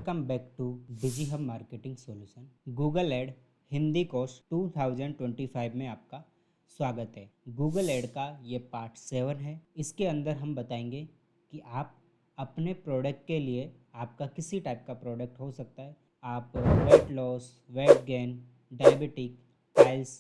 Welcome back to Digi Hub marketing solution. Google ad Hindi course 2025 में आपका स्वागत है। गूगल एड का ये पार्ट 7 है। इसके अंदर हम बताएंगे कि आप अपने प्रोडक्ट के लिए, आपका किसी टाइप का प्रोडक्ट हो सकता है, आप weight loss, weight gain, diabetic, tiles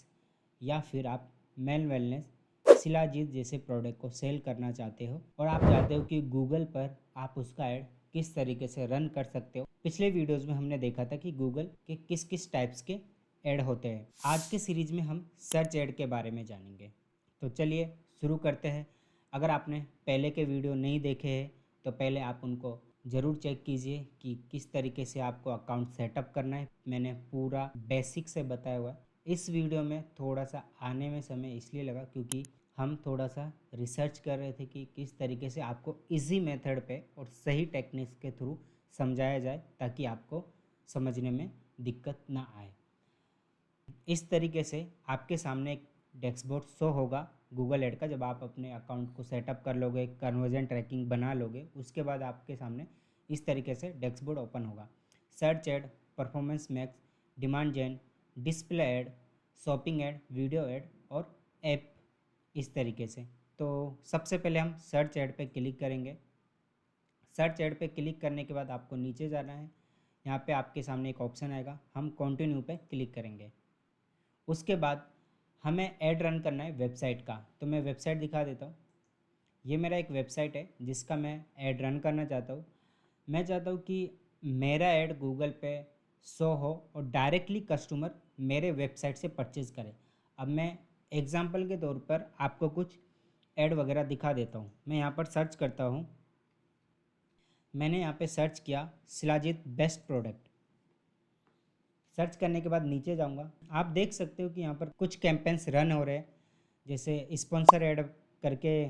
या फिर आप मेन वेलनेस, शिलाजीत जैसे प्रोडक्ट को सेल करना चाहते हो और आप चाहते हो कि गूगल पर आप उसका ऐड किस तरीके से रन कर सकते हो। पिछले वीडियोस में हमने देखा था कि गूगल के किस किस टाइप्स के ऐड होते हैं। आज के सीरीज में हम सर्च ऐड के बारे में जानेंगे। तो चलिए शुरू करते हैं। अगर आपने पहले के वीडियो नहीं देखे हैं तो पहले आप उनको ज़रूर चेक कीजिए कि किस तरीके से आपको अकाउंट सेटअप करना है। मैंने पूरा बेसिक से बताया हुआ है। इस वीडियो में थोड़ा सा आने में समय इसलिए लगा क्योंकि हम थोड़ा सा रिसर्च कर रहे थे कि किस तरीके से आपको इजी मेथड पे और सही टेक्निक्स के थ्रू समझाया जाए ताकि आपको समझने में दिक्कत ना आए। इस तरीके से आपके सामने एक डैशबोर्ड शो होगा गूगल एड का। जब आप अपने अकाउंट को सेटअप कर लोगे, कन्वर्जन ट्रैकिंग बना लोगे, उसके बाद आपके सामने इस तरीके से डैशबोर्ड ओपन होगा। Search ad, performance max, demand gen, display ad, shopping ad, video ad और ऐप, इस तरीके से। तो सबसे पहले हम सर्च ऐड पे क्लिक करेंगे। सर्च ऐड पे क्लिक करने के बाद आपको नीचे जाना है। यहाँ पे आपके सामने एक ऑप्शन आएगा, हम कंटिन्यू पे क्लिक करेंगे। उसके बाद हमें ऐड रन करना है वेबसाइट का। तो मैं वेबसाइट दिखा देता हूँ। ये मेरा एक वेबसाइट है जिसका मैं ऐड रन करना चाहता हूँ। मैं चाहता हूँ कि मेरा ऐड गूगल पे शो हो और डायरेक्टली कस्टमर मेरे वेबसाइट से परचेज़ करे। अब मैं एग्जांपल के तौर पर आपको कुछ ऐड वगैरह दिखा देता हूँ। मैं यहाँ पर सर्च करता हूँ। मैंने यहाँ पे सर्च किया शिलाजीत बेस्ट प्रोडक्ट। सर्च करने के बाद नीचे जाऊँगा। आप देख सकते हो कि यहाँ पर कुछ कैंपेन्स रन हो रहे हैं, जैसे स्पॉन्सर ऐड करके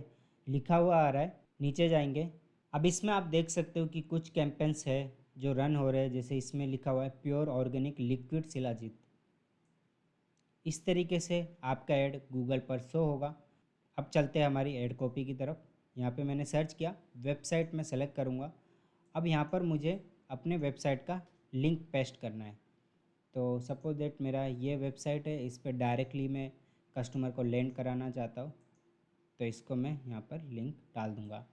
लिखा हुआ आ रहा है। नीचे जाएंगे। अब इसमें आप देख सकते हो कि कुछ कैंपेन्स है जो रन हो रहे हैं, जैसे इसमें लिखा हुआ है प्योर ऑर्गेनिक लिक्विड शिलाजीत। इस तरीके से आपका ऐड गूगल पर शो होगा। अब चलते हैं हमारी ऐड कॉपी की तरफ। यहाँ पे मैंने सर्च किया, वेबसाइट में सेलेक्ट करूँगा। अब यहाँ पर मुझे अपने वेबसाइट का लिंक पेस्ट करना है। तो सपोज दैट मेरा ये वेबसाइट है, इस पर डायरेक्टली मैं कस्टमर को लैंड कराना चाहता हूँ, तो इसको मैं यहाँ पर लिंक डाल दूँगा।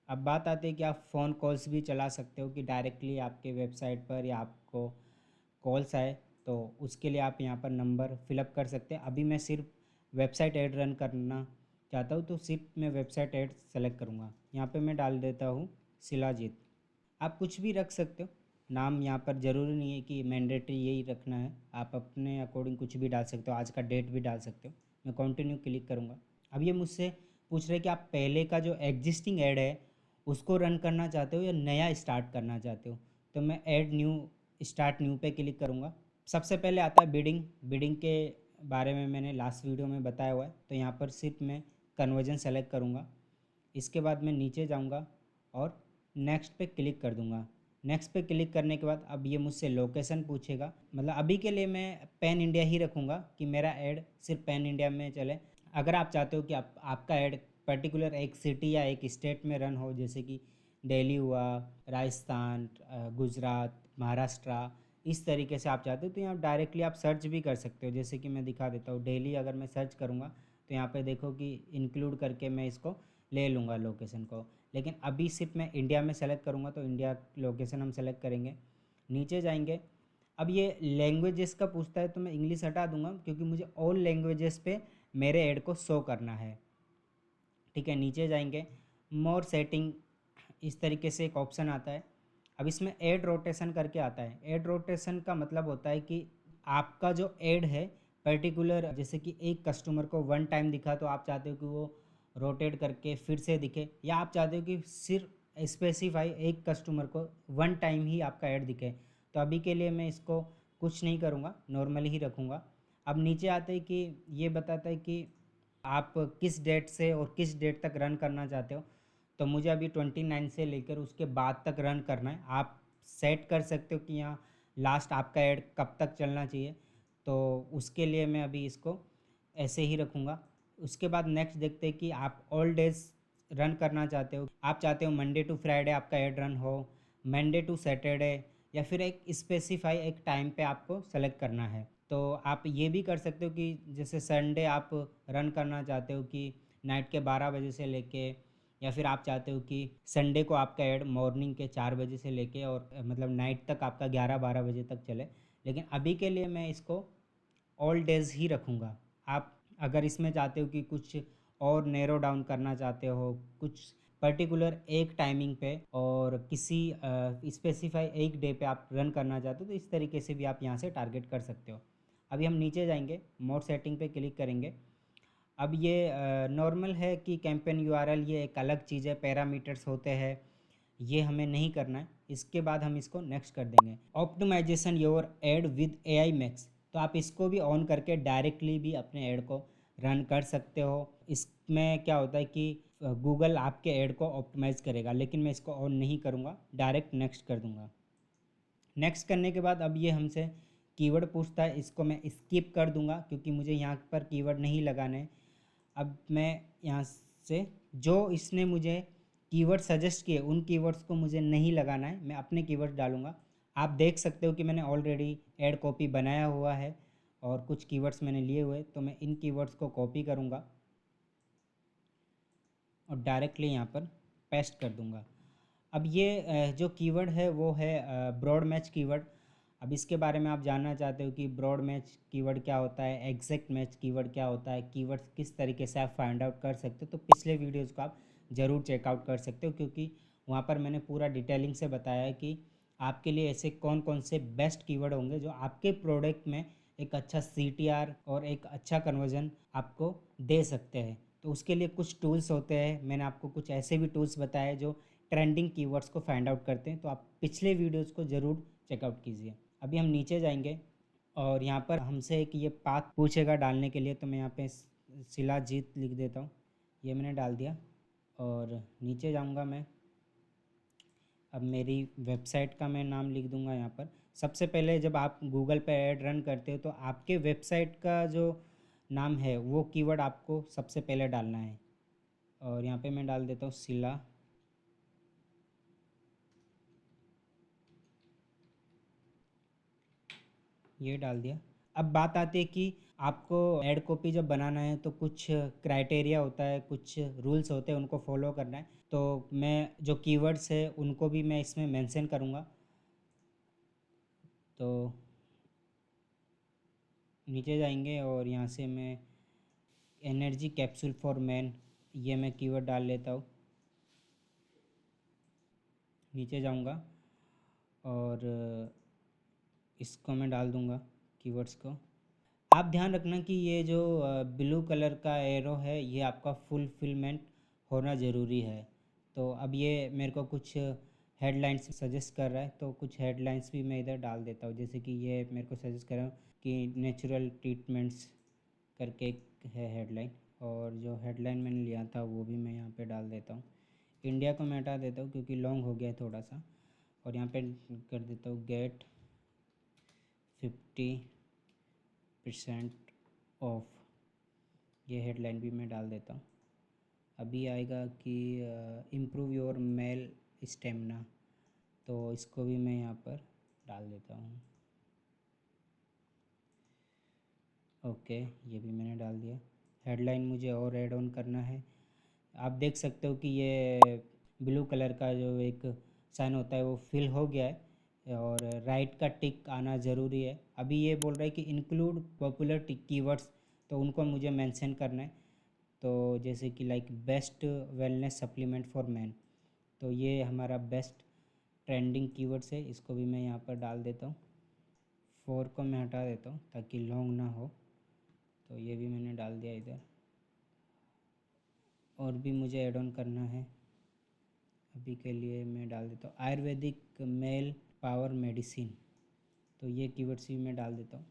अब बात आती है कि आप फ़ोन कॉल्स भी चला सकते हो कि डायरेक्टली आपके वेबसाइट पर या आपको कॉल्स आए, तो उसके लिए आप यहाँ पर नंबर फिलअप कर सकते हैं। अभी मैं सिर्फ वेबसाइट ऐड रन करना चाहता हूँ, तो सिर्फ मैं वेबसाइट ऐड सेलेक्ट करूँगा। यहाँ पे मैं डाल देता हूँ शिलाजीत। आप कुछ भी रख सकते हो नाम, यहाँ पर ज़रूरी नहीं है कि मैंडेटरी यही रखना है। आप अपने अकॉर्डिंग कुछ भी डाल सकते हो, आज का डेट भी डाल सकते हो। मैं कंटिन्यू क्लिक करूँगा। अब ये मुझसे पूछ रहे कि आप पहले का जो एग्जिस्टिंग ऐड है उसको रन करना चाहते हो या नया स्टार्ट करना चाहते हो। तो मैं ऐड न्यू, स्टार्ट न्यू पे क्लिक करूँगा। सबसे पहले आता है बिडिंग। बिडिंग के बारे में मैंने लास्ट वीडियो में बताया हुआ है, तो यहाँ पर सिर्फ मैं कन्वर्जन सेलेक्ट करूँगा। इसके बाद मैं नीचे जाऊँगा और नेक्स्ट पे क्लिक कर दूँगा। नेक्स्ट पे क्लिक करने के बाद अब ये मुझसे लोकेशन पूछेगा। मतलब अभी के लिए मैं पैन इंडिया ही रखूँगा कि मेरा ऐड सिर्फ पैन इंडिया में चले। अगर आप चाहते हो कि आपका ऐड पर्टिकुलर एक सिटी या एक स्टेट में रन हो, जैसे कि दिल्ली हुआ, राजस्थान, गुजरात, महाराष्ट्र, इस तरीके से आप चाहते हो, तो यहाँ डायरेक्टली आप सर्च भी कर सकते हो। जैसे कि मैं दिखा देता हूँ, दिल्ली अगर मैं सर्च करूँगा तो यहाँ पे देखो कि इंक्लूड करके मैं इसको ले लूँगा लोकेशन को। लेकिन अभी सिर्फ मैं इंडिया में सेलेक्ट करूँगा, तो इंडिया लोकेशन हम सेलेक्ट करेंगे। नीचे जाएंगे। अब ये लैंग्वेजेस का पूछता है, तो मैं इंग्लिश हटा दूंगा क्योंकि मुझे ऑल लैंग्वेजेस पे मेरे ऐड को शो करना है। ठीक है, नीचे जाएंगे। मोर सेटिंग, इस तरीके से एक ऑप्शन आता है। अब इसमें ऐड रोटेशन करके आता है। ऐड रोटेशन का मतलब होता है कि आपका जो ऐड है पर्टिकुलर, जैसे कि एक कस्टमर को वन टाइम दिखा तो आप चाहते हो कि वो रोटेट करके फिर से दिखे, या आप चाहते हो कि सिर्फ स्पेसिफाई एक कस्टमर को वन टाइम ही आपका ऐड दिखे। तो अभी के लिए मैं इसको कुछ नहीं करूँगा, नॉर्मली ही रखूँगा। अब नीचे आते हैं कि ये बताता है कि आप किस डेट से और किस डेट तक रन करना चाहते हो। तो मुझे अभी 29 से लेकर उसके बाद तक रन करना है। आप सेट कर सकते हो कि यहाँ लास्ट आपका ऐड कब तक चलना चाहिए, तो उसके लिए मैं अभी इसको ऐसे ही रखूँगा। उसके बाद नेक्स्ट देखते हैं कि आप ऑल डेज रन करना चाहते हो। आप चाहते हो मंडे टू फ्राइडे आपका ऐड रन हो, मंडे टू सैटरडे या फिर एक स्पेसिफाई एक टाइम पे आपको सेलेक्ट करना है। तो आप ये भी कर सकते हो कि जैसे संडे आप रन करना चाहते हो कि नाइट के 12 बजे से लेके, या फिर आप चाहते हो कि संडे को आपका ऐड मॉर्निंग के 4 बजे से लेके और मतलब नाइट तक आपका 11-12 बजे तक चले। लेकिन अभी के लिए मैं इसको ऑल डेज़ ही रखूँगा। आप अगर इसमें चाहते हो कि कुछ और नैरो डाउन करना चाहते हो, कुछ पर्टिकुलर एक टाइमिंग पे और किसी स्पेसिफाई एक डे पे आप रन करना चाहते हो, तो इस तरीके से भी आप यहाँ से टारगेट कर सकते हो। अभी हम नीचे जाएंगे, मोड सेटिंग पे क्लिक करेंगे। अब ये नॉर्मल है कि कैंपेन यूआरएल ये एक अलग चीज़ है, पैरामीटर्स होते हैं, ये हमें नहीं करना है। इसके बाद हम इसको नेक्स्ट कर देंगे। Optimisation your ad with AI Max, तो आप इसको भी ऑन करके डायरेक्टली भी अपने ऐड को रन कर सकते हो। इसमें क्या होता है कि गूगल आपके ऐड को ऑप्टिमाइज़ करेगा, लेकिन मैं इसको ऑन नहीं करूँगा, डायरेक्ट नेक्स्ट कर दूँगा। नेक्स्ट करने के बाद अब ये हमसे कीवर्ड पूछता है, इसको मैं स्किप कर दूँगा क्योंकि मुझे यहाँ पर कीवर्ड नहीं लगाने हैं। अब मैं यहाँ से जो इसने मुझे कीवर्ड सजेस्ट किए उन कीवर्ड्स को मुझे नहीं लगाना है, मैं अपने कीवर्ड्स डालूँगा। आप देख सकते हो कि मैंने ऑलरेडी ऐड कॉपी बनाया हुआ है और कुछ कीवर्ड्स मैंने लिए हुए, तो मैं इन कीवर्ड्स को कॉपी करूँगा और डायरेक्टली यहाँ पर पेस्ट कर दूँगा। अब ये जो कीवर्ड है वो है ब्रॉड मैच कीवर्ड। अब इसके बारे में आप जानना चाहते हो कि ब्रॉड मैच कीवर्ड क्या होता है, एग्जैक्ट मैच कीवर्ड क्या होता है, कीवर्ड किस तरीके से आप फाइंड आउट कर सकते हो, तो पिछले वीडियोज़ को आप ज़रूर चेकआउट कर सकते हो, क्योंकि वहाँ पर मैंने पूरा डिटेलिंग से बताया है कि आपके लिए ऐसे कौन कौन से बेस्ट कीवर्ड होंगे जो आपके प्रोडक्ट में एक अच्छा CTR और एक अच्छा कन्वर्जन आपको दे सकते हैं। तो उसके लिए कुछ टूल्स होते हैं, मैंने आपको कुछ ऐसे भी टूल्स बताए जो ट्रेंडिंग कीवर्ड्स को फाइंड आउट करते हैं, तो आप पिछले वीडियोज़ को ज़रूर चेकआउट कीजिए। अभी हम नीचे जाएंगे और यहाँ पर हमसे एक ये पाथ पूछेगा डालने के लिए, तो मैं यहाँ पे शिलाजीत लिख देता हूँ, ये मैंने डाल दिया और नीचे जाऊँगा मैं। अब मेरी वेबसाइट का मैं नाम लिख दूँगा यहाँ पर। सबसे पहले जब आप गूगल पे ऐड रन करते हो तो आपके वेबसाइट का जो नाम है वो कीवर्ड आपको सबसे पहले डालना है, और यहाँ पे मैं डाल देता हूँ शिला। ये डाल दिया। अब बात आती है कि आपको ऐड कॉपी जब बनाना है तो कुछ क्राइटेरिया होता है, कुछ रूल्स होते हैं, उनको फॉलो करना है। तो मैं जो कीवर्ड्स है उनको भी मैं इसमें मेंशन करूँगा। तो नीचे जाएंगे और यहाँ से मैं एनर्जी कैप्सूल फॉर मैन, ये मैं कीवर्ड डाल लेता हूँ। नीचे जाऊँगा और इसको मैं डाल दूँगा कीवर्ड्स को। आप ध्यान रखना कि ये जो ब्लू कलर का एरो है ये आपका फुलफिलमेंट होना ज़रूरी है। तो अब ये मेरे को कुछ हेडलाइंस सजेस्ट कर रहा है, तो कुछ हेडलाइंस भी मैं इधर डाल देता हूँ। जैसे कि ये मेरे को सजेस्ट कर रहा हूँ कि नेचुरल ट्रीटमेंट्स करके एक है हेडलाइन, और जो हेडलाइन मैंने लिया था वो भी मैं यहाँ पे डाल देता हूँ। इंडिया को मैं हटा देता हूँ क्योंकि लॉन्ग हो गया है थोड़ा सा, और यहाँ पे कर देता हूँ गेट 50% ऑफ, ये हेडलाइन भी मैं डाल देता हूँ। अभी आएगा कि इम्प्रूव योर मेल स्टेमिना, तो इसको भी मैं यहाँ पर डाल देता हूँ। ओके, ये भी मैंने डाल दिया। हेडलाइन मुझे और ऐड ऑन करना है। आप देख सकते हो कि ये ब्लू कलर का जो एक साइन होता है वो फिल हो गया है, और राइट का टिक आना ज़रूरी है। अभी ये बोल रहा है कि इंक्लूड पॉपुलर टिक कीवर्ड्स, तो उनको मुझे मेंशन करना है। तो जैसे कि like best wellness supplement for man, तो ये हमारा बेस्ट ट्रेंडिंग कीवर्ड्स है, इसको भी मैं यहाँ पर डाल देता हूँ। 4 को मैं हटा देता हूँ ताकि लॉन्ग ना हो, तो ये भी मैंने डाल दिया इधर। और भी मुझे ऐड ऑन करना है, अभी के लिए मैं डाल देता हूँ आयुर्वेदिक मेल पावर मेडिसिन, तो ये कीवर्ड्स भी मैं डाल देता हूँ।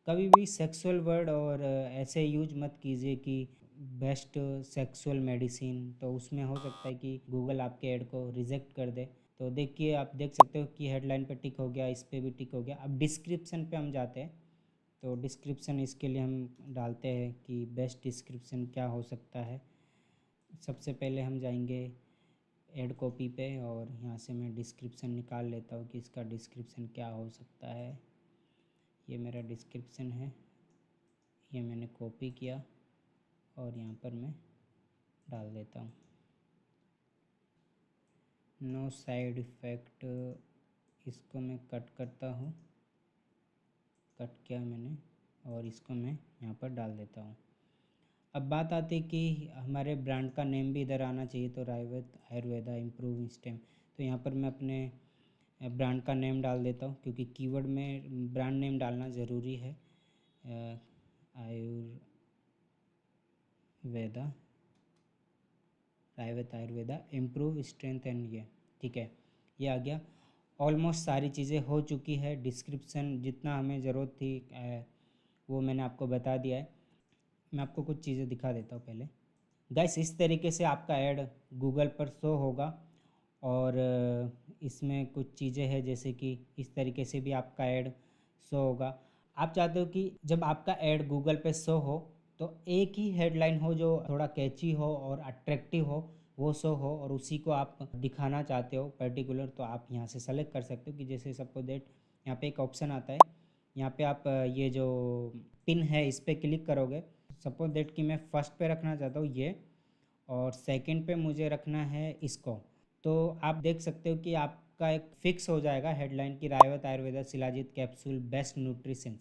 कभी भी सेक्सुअल वर्ड और ऐसे यूज मत कीजिए कि बेस्ट सेक्सुअल मेडिसिन, तो उसमें हो सकता है कि गूगल आपके ऐड को रिजेक्ट कर दे। तो देखिए, आप देख सकते हो कि हेडलाइन पे टिक हो गया, इस पे भी टिक हो गया। अब डिस्क्रिप्शन पे हम जाते हैं, तो डिस्क्रिप्शन इसके लिए हम डालते हैं कि बेस्ट डिस्क्रिप्शन क्या हो सकता है। सबसे पहले हम जाएंगे ऐड कॉपी पे, और यहाँ से मैं डिस्क्रिप्शन निकाल लेता हूँ कि इसका डिस्क्रिप्शन क्या हो सकता है। ये मेरा डिस्क्रिप्शन है, ये मैंने कॉपी किया और यहाँ पर मैं डाल देता हूँ। नो साइड इफ़ेक्ट, इसको मैं कट करता हूँ, कट किया मैंने, और इसको मैं यहाँ पर डाल देता हूँ। अब बात आती है कि हमारे ब्रांड का नेम भी इधर आना चाहिए, तो रायवत आयुर्वेदा इम्प्रूव इंस्टेम, तो यहाँ पर मैं अपने ब्रांड का नेम डाल देता हूँ, क्योंकि कीवर्ड में ब्रांड नेम डालना ज़रूरी है। Ayurveda, Raiwat Ayurveda improve strength and, ये ठीक है, ये आ गया। ऑलमोस्ट सारी चीज़ें हो चुकी है। डिस्क्रिप्शन जितना हमें ज़रूरत थी वो मैंने आपको बता दिया है। मैं आपको कुछ चीज़ें दिखा देता हूँ पहले। गाइस, इस तरीके से आपका ऐड गूगल पर शो होगा, और इसमें कुछ चीज़ें हैं जैसे कि इस तरीके से भी आपका ऐड शो होगा। आप चाहते हो कि जब आपका ऐड गूगल पे शो हो तो एक ही हेडलाइन हो जो थोड़ा कैची हो और अट्रैक्टिव हो, वो शो हो, और उसी को आप दिखाना चाहते हो पर्टिकुलर, तो आप यहाँ से सेलेक्ट कर सकते हो कि जैसे सपोज दैट यहाँ पे एक ऑप्शन आता है, यहाँ पे आप ये जो पिन है इस पर क्लिक करोगे। सपोज दैट कि मैं फर्स्ट पे रखना चाहता हूँ ये, और सेकंड पे मुझे रखना है इसको, तो आप देख सकते हो कि आपका एक फिक्स हो जाएगा हेडलाइन की Raiwat Ayurveda shilajit capsule best nutrition.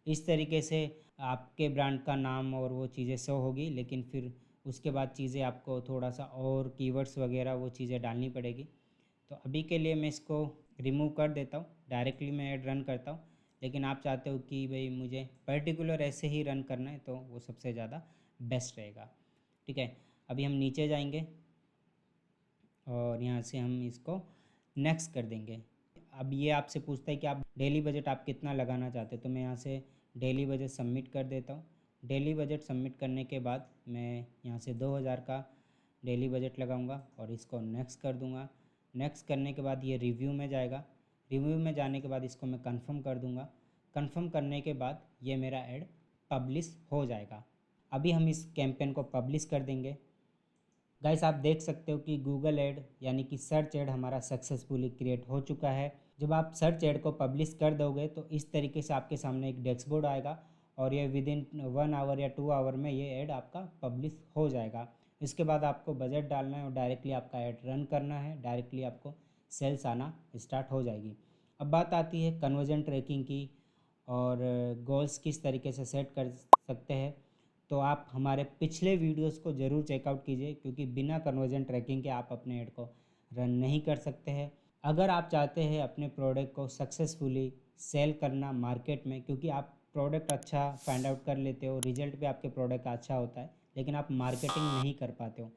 इस तरीके से आपके ब्रांड का नाम और वो चीज़ें शो होगी, लेकिन फिर उसके बाद चीज़ें आपको थोड़ा सा और कीवर्ड्स वगैरह वो चीज़ें डालनी पड़ेगी। तो अभी के लिए मैं इसको रिमूव कर देता हूँ, डायरेक्टली मैं ऐड रन करता हूँ। लेकिन आप चाहते हो कि भाई मुझे पर्टिकुलर ऐसे ही रन करना है, तो वो सबसे ज़्यादा बेस्ट रहेगा। ठीक है, अभी हम नीचे जाएंगे और यहाँ से हम इसको नेक्स्ट कर देंगे। अब ये आपसे पूछता है कि आप डेली बजट आप कितना लगाना चाहते हो, तो मैं यहाँ से डेली बजट सबमिट कर देता हूँ। डेली बजट सबमिट करने के बाद मैं यहाँ से 2000 का डेली बजट लगाऊंगा और इसको नेक्स्ट कर दूंगा। नेक्स्ट करने के बाद ये रिव्यू में जाएगा। रिव्यू में जाने के बाद इसको मैं कंफर्म कर दूंगा। कंफर्म करने के बाद ये मेरा ऐड पब्लिश हो जाएगा। अभी हम इस कैंपेन को पब्लिश कर देंगे। गाइस, आप देख सकते हो कि गूगल ऐड यानी कि सर्च ऐड हमारा सक्सेसफुली क्रिएट हो चुका है। जब आप सर्च ऐड को पब्लिश कर दोगे तो इस तरीके से आपके सामने एक डैशबोर्ड आएगा, और ये विद इन 1 आवर या 2 आवर में ये ऐड आपका पब्लिश हो जाएगा। इसके बाद आपको बजट डालना है और डायरेक्टली आपका ऐड रन करना है, डायरेक्टली आपको सेल्स आना स्टार्ट हो जाएगी। अब बात आती है कन्वर्जन ट्रैकिंग की और गोल्स किस तरीके से सेट कर सकते हैं। तो आप हमारे पिछले वीडियोस को ज़रूर चेकआउट कीजिए, क्योंकि बिना कन्वर्जन ट्रैकिंग के आप अपने ऐड को रन नहीं कर सकते हैं। अगर आप चाहते हैं अपने प्रोडक्ट को सक्सेसफुली सेल करना मार्केट में, क्योंकि आप प्रोडक्ट अच्छा फाइंड आउट कर लेते हो, रिजल्ट भी आपके प्रोडक्ट का अच्छा होता है, लेकिन आप मार्केटिंग नहीं कर पाते हो।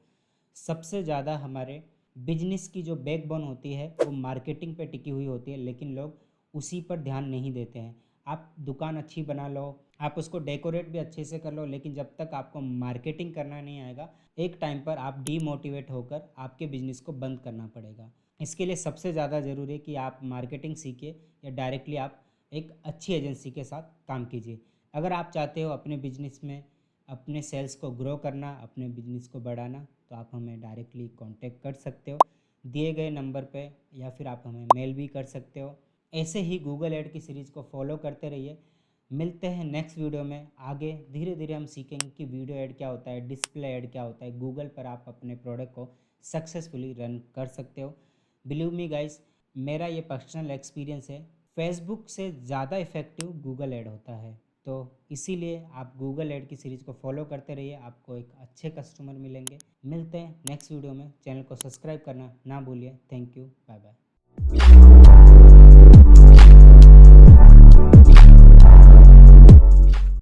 सबसे ज़्यादा हमारे बिजनेस की जो बैकबोन होती है वो मार्केटिंग पे टिकी हुई होती है, लेकिन लोग उसी पर ध्यान नहीं देते हैं। आप दुकान अच्छी बना लो, आप उसको डेकोरेट भी अच्छे से कर लो, लेकिन जब तक आपको मार्केटिंग करना नहीं आएगा, एक टाइम पर आप डीमोटिवेट होकर आपके बिजनेस को बंद करना पड़ेगा। इसके लिए सबसे ज़्यादा ज़रूरी है कि आप मार्केटिंग सीखिए, या डायरेक्टली आप एक अच्छी एजेंसी के साथ काम कीजिए। अगर आप चाहते हो अपने बिजनेस में अपने सेल्स को ग्रो करना, अपने बिजनेस को बढ़ाना, तो आप हमें डायरेक्टली कांटेक्ट कर सकते हो दिए गए नंबर पे, या फिर आप हमें मेल भी कर सकते हो। ऐसे ही गूगल ऐड की सीरीज़ को फॉलो करते रहिए। मिलते हैं नेक्स्ट वीडियो में। आगे धीरे धीरे हम सीखेंगे कि वीडियो ऐड क्या होता है, डिस्प्ले ऐड क्या होता है, गूगल पर आप अपने प्रोडक्ट को सक्सेसफुली रन कर सकते हो। बिलीव मी गाइस, मेरा ये पर्सनल एक्सपीरियंस है, फेसबुक से ज़्यादा इफेक्टिव गूगल ऐड होता है। तो इसीलिए आप गूगल ऐड की सीरीज़ को फॉलो करते रहिए, आपको एक अच्छे कस्टमर मिलेंगे। मिलते हैं नेक्स्ट वीडियो में। चैनल को सब्सक्राइब करना ना भूलिए। Thank you, bye bye.